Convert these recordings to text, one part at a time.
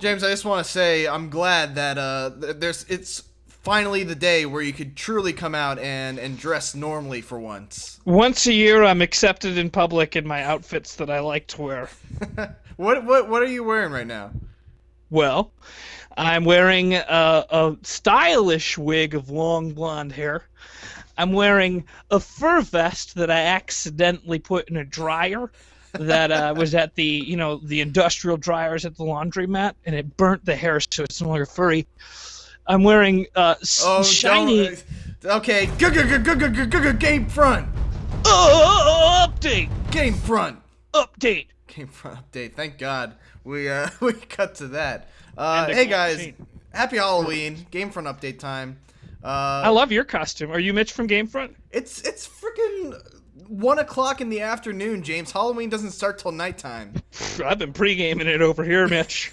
James, I just want to say I'm glad that it's finally the day where you could truly come out and dress normally for once. Once a year, I'm accepted in public in my outfits that I like to wear. What are you wearing right now? Well, I'm wearing a stylish wig of long blonde hair. I'm wearing a fur vest that I accidentally put in a dryer that was at the industrial dryers at the laundromat, and it burnt the hair so it's no longer furry. I'm wearing shiny... Okay, GameFront! Update! GameFront! Update! GameFront update, thank God. We cut to that. Hey guys, happy Halloween. GameFront update time. I love your costume. Are you Mitch from GameFront? It's freaking 1 o'clock in the afternoon, James. Halloween doesn't start till nighttime. I've been pre-gaming it over here, Mitch.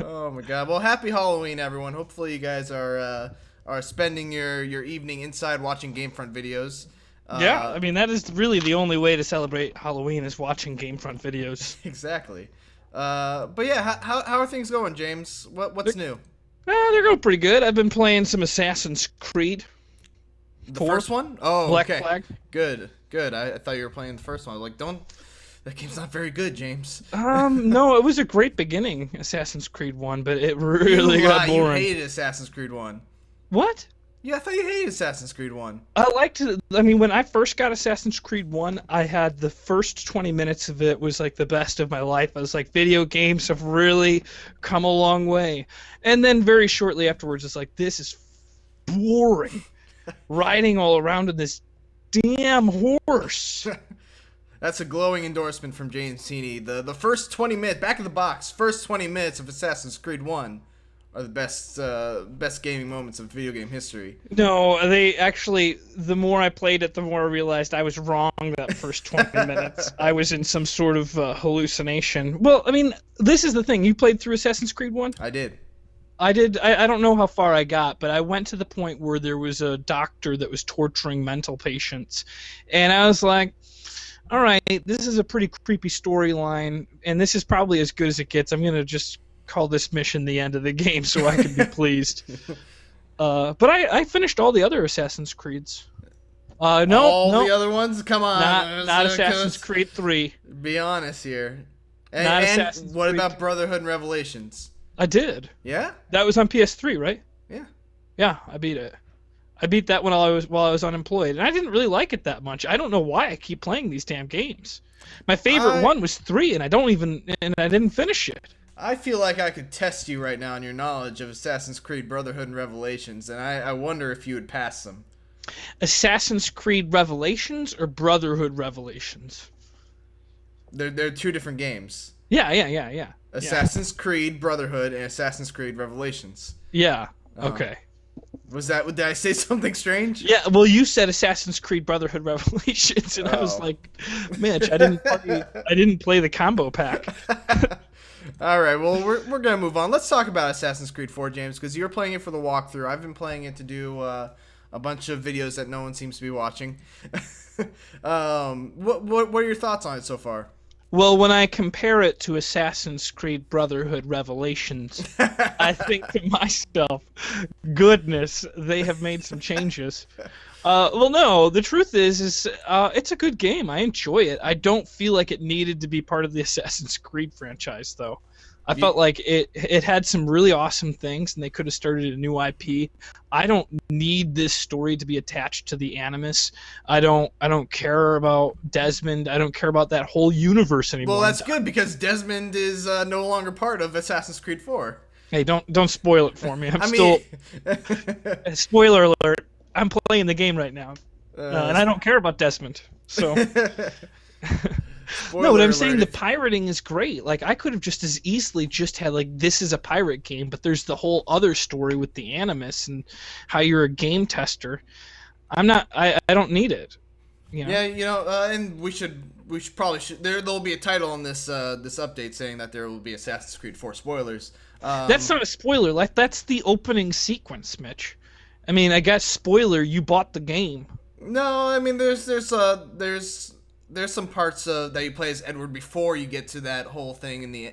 Oh my God. Well, happy Halloween, everyone. Hopefully you guys are spending your evening inside watching GameFront videos. Yeah, I mean, that is really the only way to celebrate Halloween is watching GameFront videos. Exactly. But yeah, how are things going, James? What's new? They're going pretty good. I've been playing some Assassin's Creed. The first one? Oh, Black okay. Flag. Good. I thought you were playing the first one. I was like, that game's not very good, James. No, it was a great beginning, Assassin's Creed 1, but it really got boring. You hated Assassin's Creed 1. What? Yeah, I thought you hated Assassin's Creed 1. When I first got Assassin's Creed 1, I had the first 20 minutes of it was like the best of my life. I was like, video games have really come a long way. And then very shortly afterwards, it's like, this is boring. Riding all around in this damn horse. That's a glowing endorsement from James Heaney. The first 20 minutes, back of the box, first 20 minutes of Assassin's Creed 1 are the best gaming moments of video game history. No, they actually, the more I played it, the more I realized I was wrong that first 20 minutes. I was in some sort of hallucination. Well, I mean, this is the thing. You played through Assassin's Creed 1? I did. I don't know how far I got, but I went to the point where there was a doctor that was torturing mental patients. And I was like, all right, this is a pretty creepy storyline, and this is probably as good as it gets. I'm going to just call this mission the end of the game so I can be pleased. But I finished all the other Assassin's Creeds. No. The other ones? Come on. Not Assassin's Creed 3. Be honest here. And what about Brotherhood and Revelations? I did. Yeah? That was on PS3, right? Yeah. Yeah, I beat it. I beat that while I was unemployed, and I didn't really like it that much. I don't know why I keep playing these damn games. My favorite one was 3, and I didn't finish it. I feel like I could test you right now on your knowledge of Assassin's Creed Brotherhood and Revelations, and I wonder if you would pass them. Assassin's Creed Revelations or Brotherhood Revelations? They're two different games. Yeah. Assassin's Creed Brotherhood and Assassin's Creed Revelations. Yeah. Okay. Did I say something strange? Yeah, well, you said Assassin's Creed Brotherhood Revelations, and I was like, Mitch, I didn't play the combo pack. All right, well, we're gonna move on. Let's talk about Assassin's Creed 4, James, because you're playing it for the walkthrough. I've been playing it to do a bunch of videos that no one seems to be watching. What are your thoughts on it so far? Well, when I compare it to Assassin's Creed Brotherhood Revelations, I think to myself, goodness, they have made some changes. Well, no, the truth is it's a good game. I enjoy it. I don't feel like it needed to be part of the Assassin's Creed franchise, though. I felt like it had some really awesome things, and they could have started a new IP. I don't need this story to be attached to the Animus. I don't care about Desmond. I don't care about that whole universe anymore. Well, that's good, because Desmond is no longer part of Assassin's Creed 4. Hey, don't spoil it for me. Spoiler alert. I'm playing the game right now, and I don't care about Desmond. So. No, but I'm saying the pirating is great. Like, I could have just as easily just had, like, this is a pirate game, but there's the whole other story with the Animus and how you're a game tester. I don't need it. You know? Yeah, and we probably there'll be a title on this update saying that there will be Assassin's Creed 4 spoilers. That's not a spoiler. Like, that's the opening sequence, Mitch. I mean, I guess spoiler, you bought the game. No, I mean there's there's some parts that you play as Edward before you get to that whole thing in the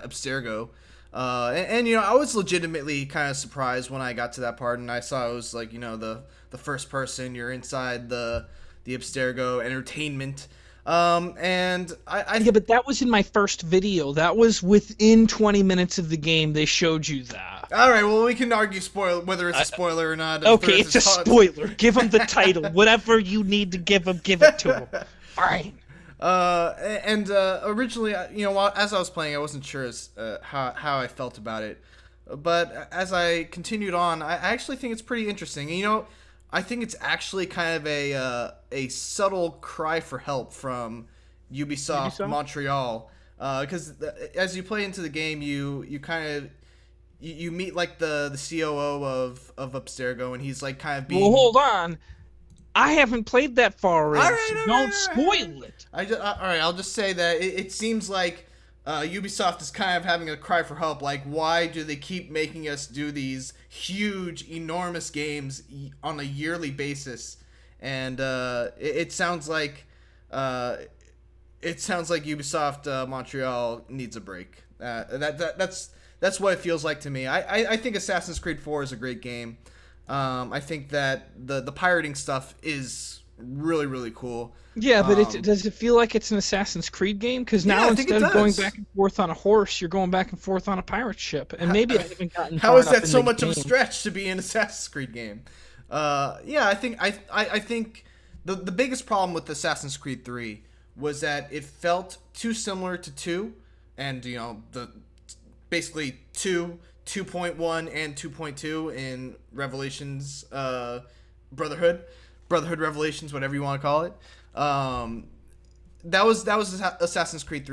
Abstergo. And you know, I was legitimately kind of surprised when I got to that part and I saw it was like, you know, the first person, you're inside the Abstergo entertainment. And Yeah, but that was in my first video. That was within 20 minutes of the game. They showed you that. All right, well, we can argue whether it's a spoiler or not. Okay, it's a spoiler. Give him the title. Whatever you need to give him, give it to him. Fine. Originally, you know, as I was playing, I wasn't sure how I felt about it. But as I continued on, I actually think it's pretty interesting. And, you know, I think it's actually kind of a subtle cry for help from Ubisoft? Montreal. Because as you play into the game, you kind of you meet like the COO of Abstergo, and he's like kind of being. Well, hold on. I haven't played that far in, so don't spoil it. All right, I'll just say that it seems like Ubisoft is kind of having a cry for help. Like, why do they keep making us do these huge, enormous games on a yearly basis? And it sounds like Ubisoft Montreal needs a break. That's what it feels like to me. I think Assassin's Creed 4 is a great game. I think that the pirating stuff is really, really cool. Yeah, but does it feel like it's an Assassin's Creed game? Because now instead of going back and forth on a horse, you're going back and forth on a pirate ship. And maybe I haven't gotten how is that so much of a stretch to be an Assassin's Creed game? Yeah, I think the biggest problem with Assassin's Creed 3 was that it felt too similar to 2, and you know basically 2, 2.1, and 2.2 in Revelations, Brotherhood Revelations, whatever you want to call it. That was Assassin's Creed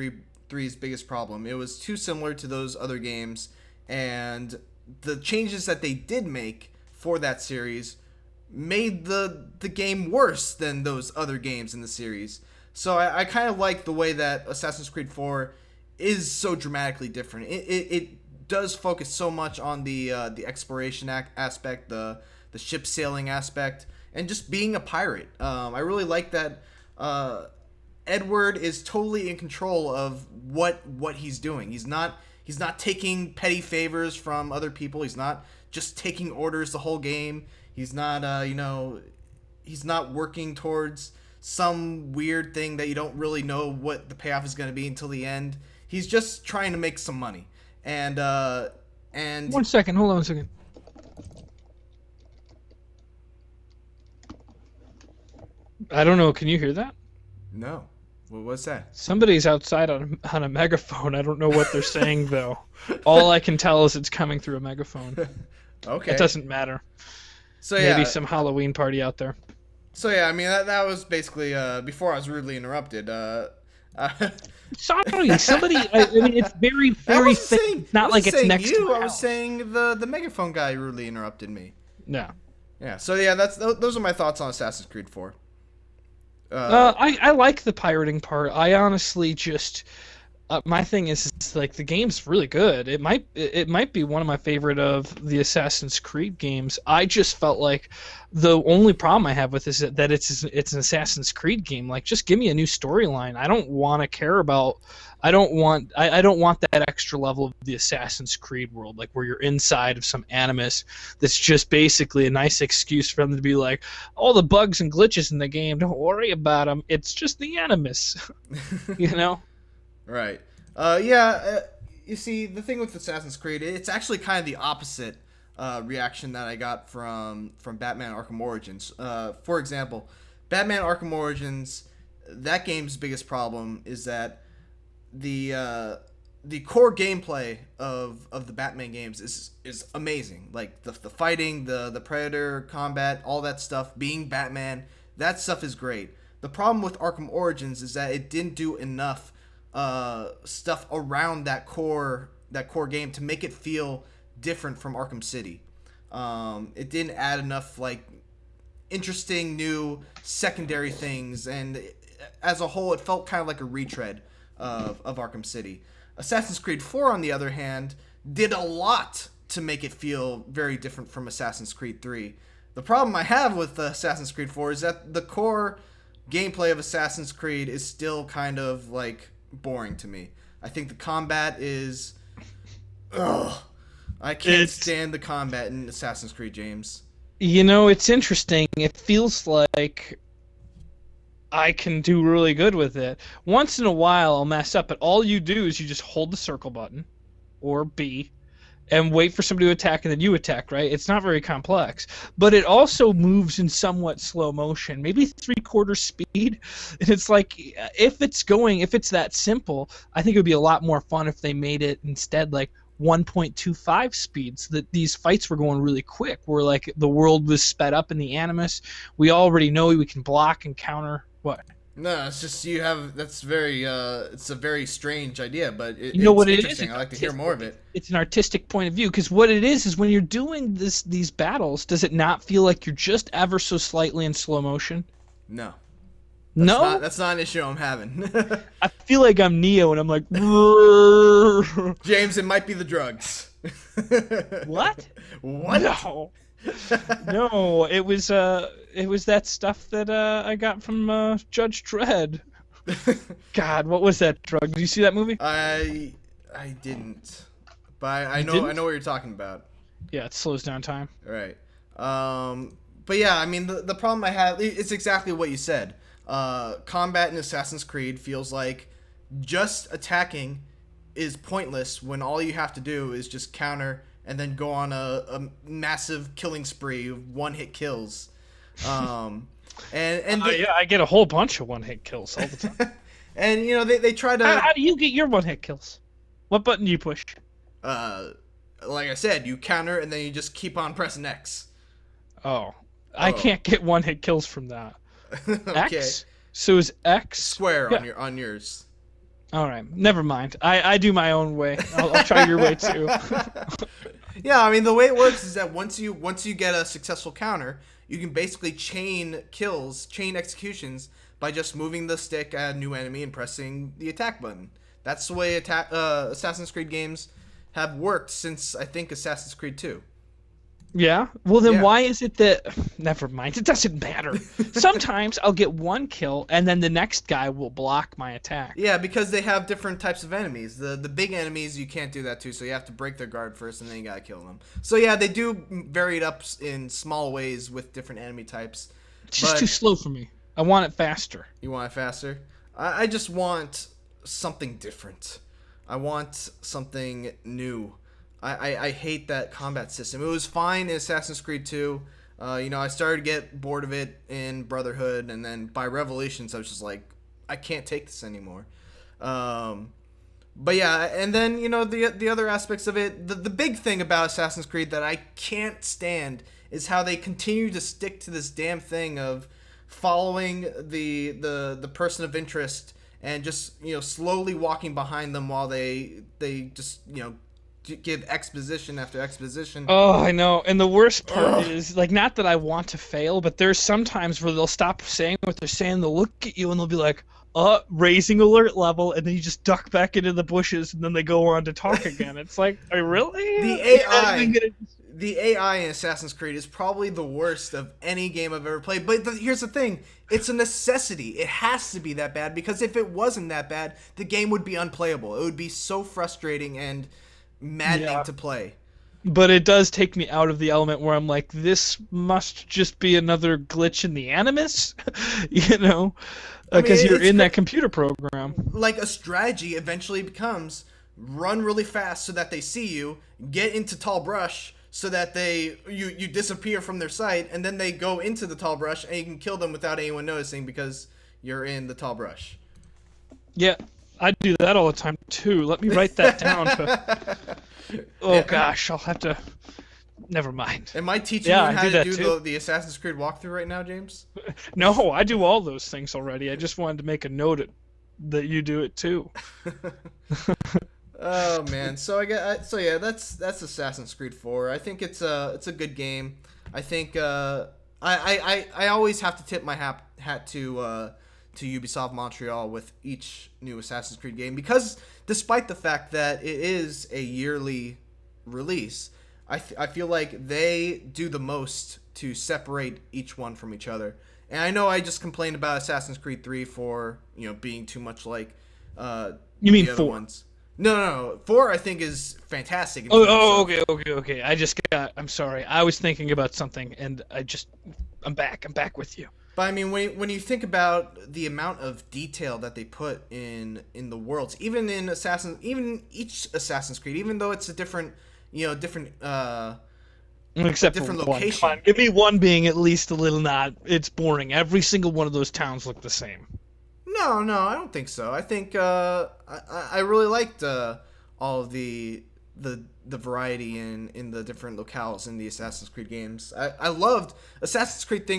3's biggest problem. It was too similar to those other games, and the changes that they did make for that series made the game worse than those other games in the series. So I kind of like the way that Assassin's Creed 4 is so dramatically different. It does focus so much on the exploration aspect, the ship sailing aspect, and just being a pirate. I really like that Edward is totally in control of what he's doing. He's not taking petty favors from other people. He's not just taking orders the whole game. He's not he's not working towards some weird thing that you don't really know what the payoff is going to be until the end. He's just trying to make some money. And 1 second, hold on 1 second. I don't know. Can you hear that? No. What was that? Somebody's outside on a megaphone. I don't know what they're saying though. All I can tell is it's coming through a megaphone. Okay. It doesn't matter. So yeah, maybe some Halloween party out there. So yeah, I mean that was basically before I was rudely interrupted. Sorry, somebody. I mean, it's very, very. Not like it's next to I was saying the megaphone guy rudely interrupted me. No. Yeah. So yeah, those are my thoughts on Assassin's Creed 4. I like the pirating part. I honestly just my thing is like the game's really good. It might be one of my favorite of the Assassin's Creed games. I just felt like the only problem I have with this is that it's an Assassin's Creed game. Like, just give me a new storyline. I don't want to care about. I don't want that extra level of the Assassin's Creed world, like where you're inside of some animus that's just basically a nice excuse for them to be like, all the bugs and glitches in the game, don't worry about them. It's just the animus, you know? Right. Yeah. You see, the thing with Assassin's Creed, it's actually kind of the opposite reaction that I got from Batman Arkham Origins. For example, Batman Arkham Origins, that game's biggest problem is that the core gameplay of the Batman games is amazing. Like the fighting, the Predator combat, all that stuff, being Batman, that stuff is great. The problem with Arkham Origins is that it didn't do enough stuff around that core game to make it feel different from Arkham City. It didn't add enough like interesting new secondary things, and as a whole, it felt kind of like a retread of Arkham City. Assassin's Creed 4, on the other hand, did a lot to make it feel very different from Assassin's Creed 3. The problem I have with Assassin's Creed 4 is that the core gameplay of Assassin's Creed is still kind of like boring to me. I think the combat is, ugh, I can't stand the combat in Assassin's Creed, James. You know, it's interesting. It feels like I can do really good with it. Once in a while, I'll mess up, but all you do is you just hold the circle button, or B, and wait for somebody to attack, and then you attack, right? It's not very complex. But it also moves in somewhat slow motion, maybe 3/4 speed. And it's like, if it's that simple, I think it would be a lot more fun if they made it instead like 1.25 speeds, that these fights were going really quick, where like the world was sped up in the Animus. We already know we can block and counter. What? No, it's just that's very it's a very strange idea, but you know what it's it interesting. is? I like to hear more of it. It's an artistic point of view, because what it is when you're doing these battles, does it not feel like you're just ever so slightly in slow motion? No. That's not an issue I'm having. I feel like I'm Neo and I'm like, James, it might be the drugs. What? What? No. No, it was that stuff that I got from Judge Dredd. God, what was that drug? Did you see that movie? I didn't, but I know what you're talking about. Yeah, it slows down time. Right. But yeah, I mean the problem I have, it's exactly what you said. Combat in Assassin's Creed feels like just attacking is pointless when all you have to do is just counter and then go on a massive killing spree of one-hit kills. Yeah, I get a whole bunch of one-hit kills all the time. And you know they try to. How do you get your one-hit kills? What button do you push? Like I said, you counter and then you just keep on pressing X. Oh, I can't get one-hit kills from that. Okay. X? So is X square on yours? All right, never mind. I do my own way. I'll try your way too. Yeah, I mean the way it works is that once you get a successful counter, you can basically chain executions by just moving the stick at a new enemy and pressing the attack button. That's the way Assassin's Creed games have worked since I think Assassin's Creed 2. Yeah? Well, then why is it that... Never mind. It doesn't matter. Sometimes I'll get one kill, and then the next guy will block my attack. Yeah, because they have different types of enemies. The big enemies, you can't do that to, so you have to break their guard first, and then you gotta kill them. So yeah, they do vary it up in small ways with different enemy types. It's just too slow for me. I want it faster. You want it faster? I just want something different. I want something new. I hate that combat system. It was fine in Assassin's Creed 2. I started to get bored of it in Brotherhood, and then by Revelations, I was just like, I can't take this anymore. But yeah, and then the other aspects of it. The big thing about Assassin's Creed that I can't stand is how they continue to stick to this damn thing of following the person of interest and just slowly walking behind them while they just give exposition after exposition. Oh, I know. And the worst part is, like, not that I want to fail, but there's sometimes where they'll stop saying what they're saying, they'll look at you and they'll be like, raising alert level, and then you just duck back into the bushes and then they go on to talk again. It's like, are you really? The AI in Assassin's Creed is probably the worst of any game I've ever played. But here's the thing. It's a necessity. It has to be that bad, because if it wasn't that bad, the game would be unplayable. It would be so frustrating and maddening to play. But it does take me out of the element where I'm like, this must just be another glitch in the Animus, because you're in that computer program. Like, a strategy eventually becomes run really fast so that they see you, get into tall brush so that you disappear from their sight, and then they go into the tall brush and you can kill them without anyone noticing because you're in the tall brush. Yeah. I do that all the time too. Let me write that down. Gosh, I'll have to. Never mind. Am I teaching you how to do the Assassin's Creed walkthrough right now, James? No, I do all those things already. I just wanted to make a note that you do it too. Oh man, that's Assassin's Creed 4. I think it's a good game. I think I always have to tip my hat to Ubisoft Montreal with each new Assassin's Creed game, because despite the fact that it is a yearly release, I feel like they do the most to separate each one from each other. And I know I just complained about Assassin's Creed 3 for, being too much like You mean the other 4? ones. No. 4 I think is fantastic. Okay. I'm sorry. I was thinking about something, and I'm back with you. But I mean, when you think about the amount of detail that they put in the worlds, even each Assassin's Creed, even though it's a different, Except different for one. location. Come on, give me one being at least a little not. It's boring. Every single one of those towns look the same. No, I don't think so. I think I really liked all of the variety in the different locales in the Assassin's Creed games. I loved Assassin's Creed 3.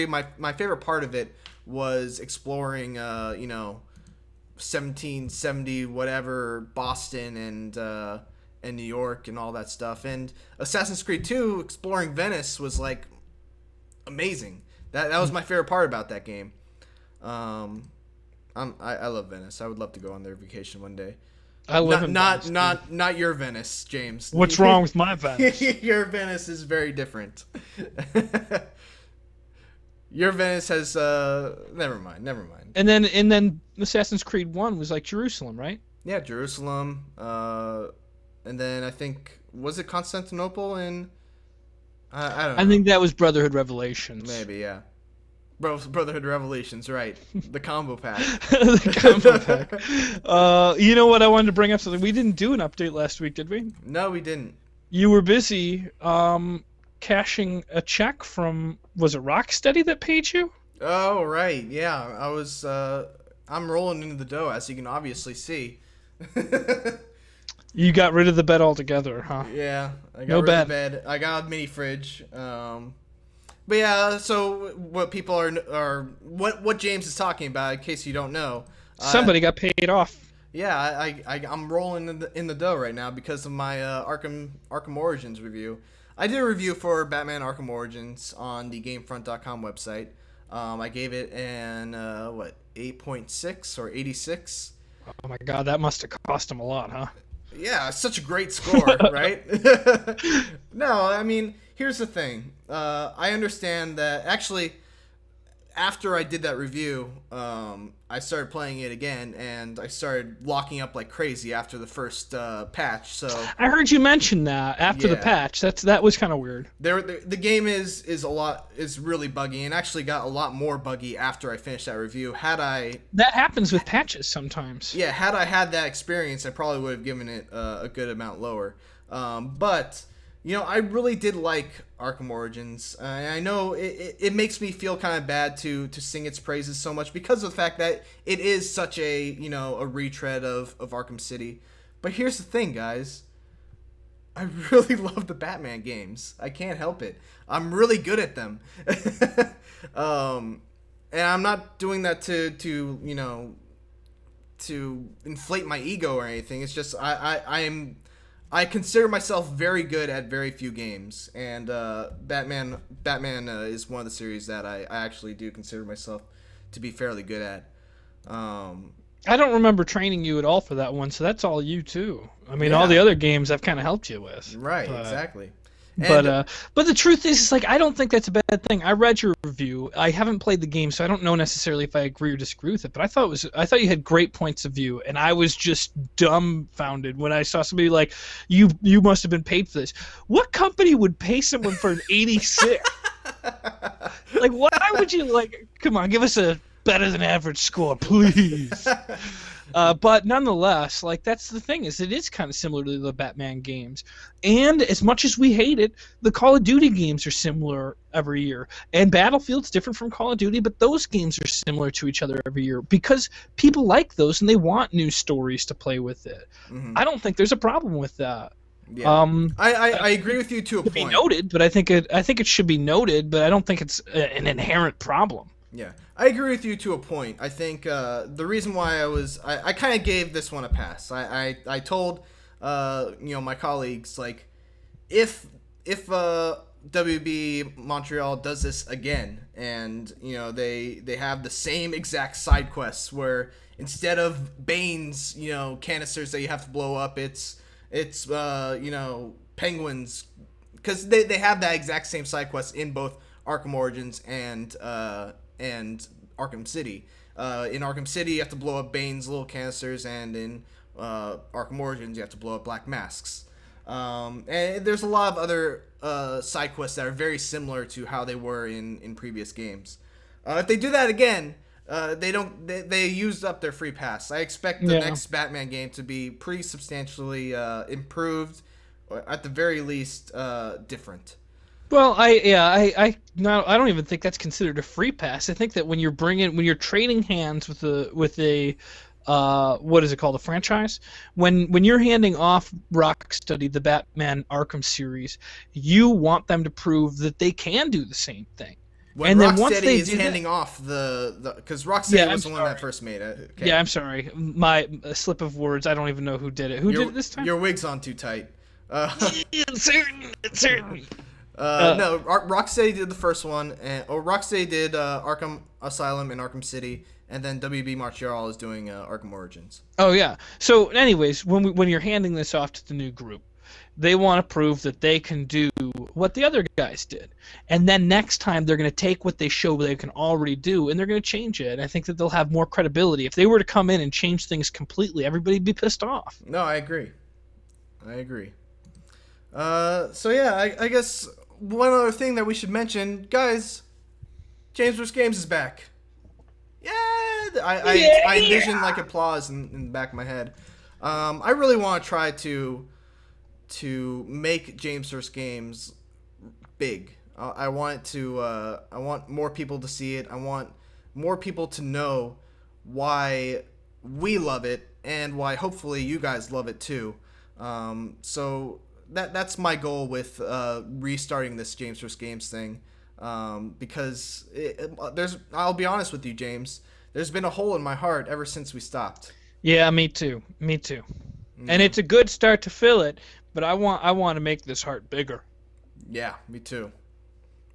My favorite part of it was exploring 1770 whatever Boston and New York and all that stuff. And Assassin's Creed 2 exploring Venice was like amazing. That was my favorite part about that game. I love Venice. I would love to go on their vacation one day. I live in Venice, not your Venice, James. What's wrong with my Venice? Your Venice is very different. Your Venice has never mind. And then Assassin's Creed 1 was like Jerusalem, right? Yeah, Jerusalem. And then I think was it Constantinople and I don't know. I think that was Brotherhood Revelations. Maybe, yeah. Brotherhood Revelations, right? The combo pack. The combo pack. You know what? I wanted to bring up something. We didn't do an update last week, did we? No, we didn't. You were busy cashing a check from, was it Rocksteady that paid you? Oh, right. Yeah, I was. I'm rolling into the dough, as you can obviously see. You got rid of the bed altogether, huh? Yeah, I got rid of the bed. I got a mini fridge. But yeah, so what people are what James is talking about, in case you don't know, somebody got paid off. Yeah, I'm rolling in the dough right now because of my Arkham Origins review. I did a review for Batman Arkham Origins on the gamefront.com website. I gave it an 8.6 or 86. Oh my god, that must have cost him a lot, huh? Yeah, such a great score, right? No, I mean, here's the thing. I understand that actually, after I did that review, I started playing it again, and I started locking up like crazy after the first patch. So I heard you mention that after the patch. That was kind of weird. The game is really buggy, and actually got a lot more buggy after I finished that review. That happens with patches sometimes. Yeah, had I had that experience, I probably would have given it a good amount lower. But I really did like Arkham Origins. I know it makes me feel kind of bad to sing its praises so much because of the fact that it is such a retread of Arkham City. But here's the thing, guys. I really love the Batman games. I can't help it. I'm really good at them. And I'm not doing that to inflate my ego or anything. It's just I consider myself very good at very few games, and Batman is one of the series that I actually do consider myself to be fairly good at. I don't remember training you at all for that one, so that's all you too. I mean, all the other games I've kind of helped you with. Right, exactly. But the truth is like I don't think that's a bad thing. I read your review. I haven't played the game, so I don't know necessarily if I agree or disagree with it. But I thought you had great points of view, and I was just dumbfounded when I saw somebody like you must have been paid for this. What company would pay someone for an 86? Like, why would you come on, give us a better than average score, please. But nonetheless, that's the thing, is it is kind of similar to the Batman games. And as much as we hate it, the Call of Duty games are similar every year. And Battlefield's different from Call of Duty, but those games are similar to each other every year because people like those and they want new stories to play with it. Mm-hmm. I don't think there's a problem with that. Yeah. I agree with you to a point. Be noted, but I think it should be noted, but I don't think it's an inherent problem. Yeah, I agree with you to a point. I think the reason why I kind of gave this one a pass. I told my colleagues, like, if WB Montreal does this again, and they have the same exact side quests where instead of Bane's canisters that you have to blow up, it's penguins, because they have that exact same side quest in both Arkham Origins and Arkham City. In Arkham City, you have to blow up Bane's little canisters, and in Arkham Origins, you have to blow up Black Masks. And there's a lot of other side quests that are very similar to how they were in previous games. If they do that again, they used up their free pass. I expect the next Batman game to be pretty substantially improved, or at the very least different. Well, I don't even think that's considered a free pass. I think that when you're trading hands with a what is it called, a franchise? When you're handing off Rocksteady the Batman Arkham series, you want them to prove that they can do the same thing. When Rocksteady is handing off because Rocksteady was the one that first made it. Okay. Yeah, I'm sorry, my slip of words. I don't even know who did it. Who did it this time? Your wig's on too tight. It's certain. No, Rocksteady did the first one, Rocksteady did Arkham Asylum and Arkham City, and then WB Montreal is doing Arkham Origins. Oh yeah. So, anyways, when you're handing this off to the new group, they want to prove that they can do what the other guys did, and then next time they're going to take what they show they can already do, and they're going to change it. And I think that they'll have more credibility. If they were to come in and change things completely, everybody'd be pissed off. No, I agree. So yeah, I guess one other thing that we should mention, guys, James vs. Games is back. Yeah, I envision like applause in the back of my head. I really want to try to make James vs. Games big. I want more people to see it. I want more people to know why we love it and why hopefully you guys love it too. So that's my goal with restarting this James vs. Games thing, because I'll be honest with you, James, there's been a hole in my heart ever since we stopped. Yeah, me too. And it's a good start to fill it, but I want to make this heart bigger. Yeah, me too.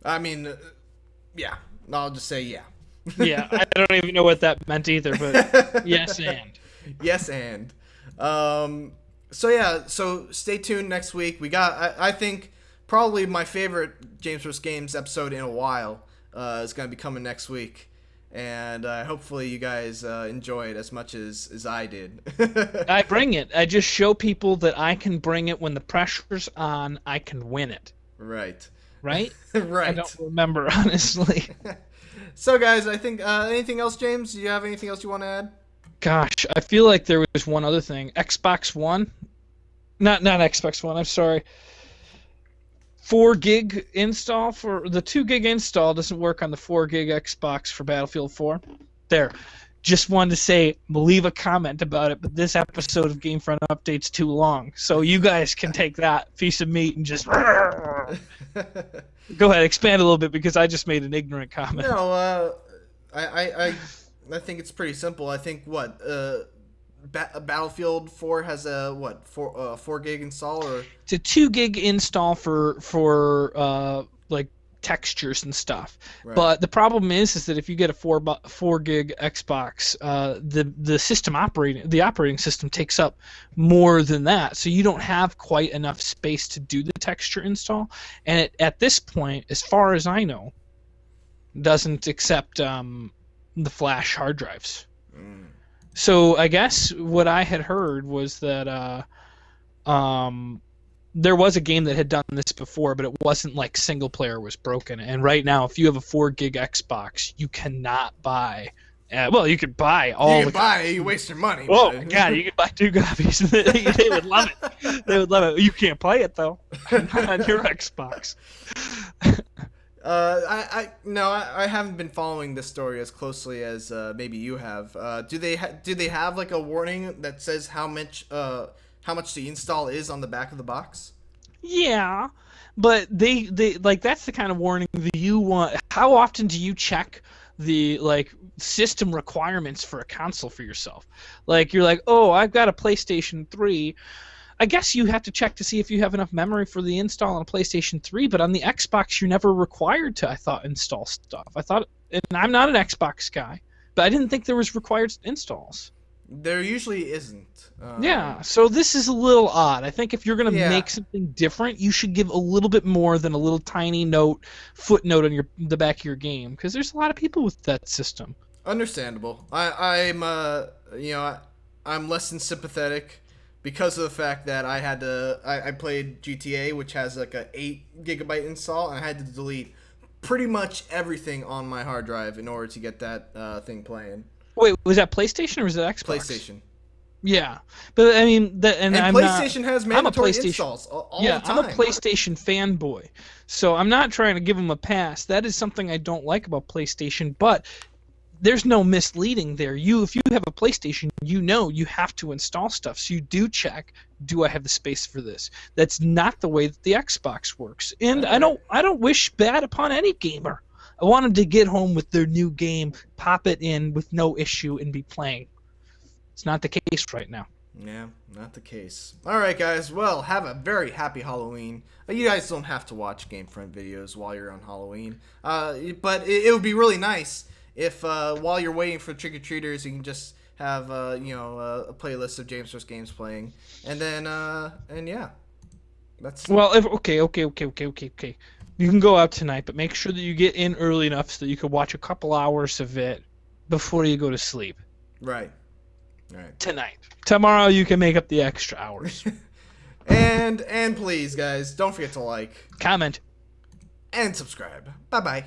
I mean, yeah, I'll just say yeah. Yeah, I don't even know what that meant either, but yes and. So yeah, so stay tuned next week. We got, I think, probably my favorite James vs. Games episode in a while is going to be coming next week. And hopefully you guys enjoy it as much as I did. I bring it. I just show people that I can bring it when the pressure's on. I can win it. Right? Right. I don't remember, honestly. So guys, I think anything else, James? Do you have anything else you want to add? Gosh, I feel like there was one other thing. Xbox One? Not Xbox One, I'm sorry. 4 gig install for the 2 gig install doesn't work on the 4 gig Xbox for Battlefield 4. There. Just wanted to say, leave a comment about it, but this episode of GameFront Update's too long. So you guys can take that piece of meat and just go ahead, expand a little bit, because I just made an ignorant comment. No, I think it's pretty simple. I think Battlefield 4 has a 4 gig install, or it's a 2 gig install for like textures and stuff. Right. But the problem is that if you get a 4 gig Xbox, the operating system takes up more than that, so you don't have quite enough space to do the texture install. And at this point, as far as I know, doesn't accept the flash hard drives. So I guess what I had heard was that there was a game that had done this before, but it wasn't like single player was broken. And right now, if you have a 4 gig Xbox, you cannot buy. You could buy all. You waste your money. Oh my God, you could buy 2 copies. They would love it. They would love it. You can't play it though on your Xbox. I haven't been following this story as closely as maybe you have. Do they have like a warning that says how much the install is on the back of the box? Yeah, but they like, that's the kind of warning that you want. How often do you check the system requirements for a console for yourself? Like, you're like, oh, I've got a PlayStation 3. I guess you have to check to see if you have enough memory for the install on a PlayStation 3, but on the Xbox, you're never required to, I thought, install stuff. And I'm not an Xbox guy, but I didn't think there was required installs. There usually isn't. Yeah, so this is a little odd. I think if you're going to Yeah. make something different, you should give a little bit more than a little tiny footnote on the back of your game, because there's a lot of people with that system. Understandable. I'm less than sympathetic because of the fact that I played GTA, which has like a 8 GB install, and I had to delete pretty much everything on my hard drive in order to get that thing playing. Wait, was that PlayStation or was that Xbox? PlayStation. Yeah, but I mean, and PlayStation has mandatory PlayStation, installs all yeah, the time. I'm a PlayStation fanboy, so I'm not trying to give them a pass. That is something I don't like about PlayStation, but there's no misleading there. If you have a PlayStation, you have to install stuff. So you do check, do I have the space for this? That's not the way that the Xbox works. And I don't wish bad upon any gamer. I want them to get home with their new game, pop it in with no issue, and be playing. It's not the case right now. Yeah, not the case. All right, guys. Well, have a very happy Halloween. You guys don't have to watch GameFront videos while you're on Halloween, but it would be really nice if while you're waiting for trick-or-treaters, you can just have a playlist of James vs. Games playing, and then and yeah, that's well. Okay. You can go out tonight, but make sure that you get in early enough so that you can watch a couple hours of it before you go to sleep. right. Tonight. Tomorrow you can make up the extra hours. And please, guys, don't forget to like, Comment. and subscribe. Bye bye.